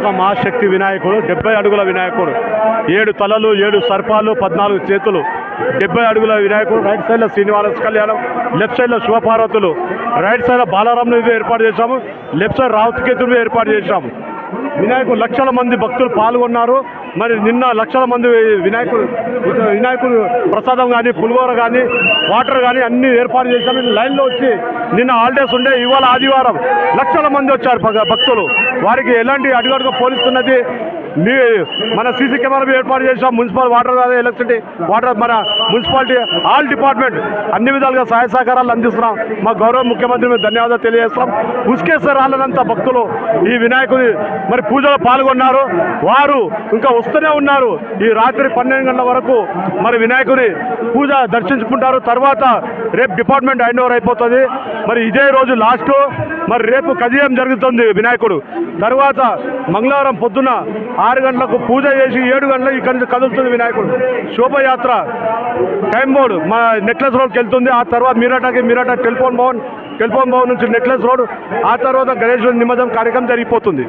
ఒక మహాశక్తి వినాయకుడు, 70 అడుగుల వినాయకుడు, 7 తలలు, 7 సర్పాలు, 14 చేతులు, 70 అడుగుల వినాయకుడు. రైట్ సైడ్లో శ్రీనివాస కళ్యాణం, లెఫ్ట్ సైడ్లో శివపార్వతులు, రైట్ సైడ్ బాలరాముని ఏర్పాటు చేశాము, లెఫ్ట్ సైడ్ రావుకేతుని ఏర్పాటు చేశాము. వినాయకుడు లక్షల మంది భక్తులు పాల్గొన్నారు. మరి నిన్న లక్షల మంది వినాయకుడు ప్రసాదం కానీ, పులిహోర కానీ, వాటర్ కానీ అన్నీ ఏర్పాటు చేశాము. లైన్లో వచ్చి నిన్న హాలిడేస్ ఉండే, ఇవాళ ఆదివారం లక్షల మంది వచ్చారు భక్తులు. వారికి ఎలాంటి అడుగడుగు పోలీస్తున్నది. మన సీసీ కెమెరా ఏర్పాటు చేసాం. మున్సిపల్ వాటర్, ఎలక్ట్రిసిటీ, వాటర్, మన మున్సిపాలిటీ, ఆల్ డిపార్ట్మెంట్ అన్ని విధాలుగా సహాయ సహకారాలు అందిస్తున్నాం. మా గౌరవ ముఖ్యమంత్రి మీద ధన్యవాదాలు తెలియజేస్తాం. ఉస్కేశ్వర రాళ్ళనంత భక్తులు ఈ వినాయకుడి మరి పూజలో పాల్గొన్నారు. వారు ఇంకా వస్తూనే ఉన్నారు. ఈ రాత్రి 12 గంటల వరకు మరి వినాయకుడి పూజ దర్శించుకుంటారు. తర్వాత రేపు డిపార్ట్మెంట్ హ్యాండ్ ఓవర్ అయిపోతుంది. మరి ఇదే రోజు లాస్ట్. మరి రేపు కదియం జరుగుతుంది వినాయకుడు. తర్వాత మంగళవారం పొద్దున 6 గంటలకు పూజ చేసి 7 గంటలకు ఇక్కడి నుంచి కదులుతుంది వినాయకుడు. శోభయాత్ర టైం బోర్డు మా నెక్లెస్ రోడ్కి వెళ్తుంది. ఆ తర్వాత మీరాట టెలిఫోన్ భవన్ నుంచి నెక్లెస్ రోడ్, ఆ తర్వాత గణేష్ నిమజ్జనం కార్యక్రమం జరిగిపోతుంది.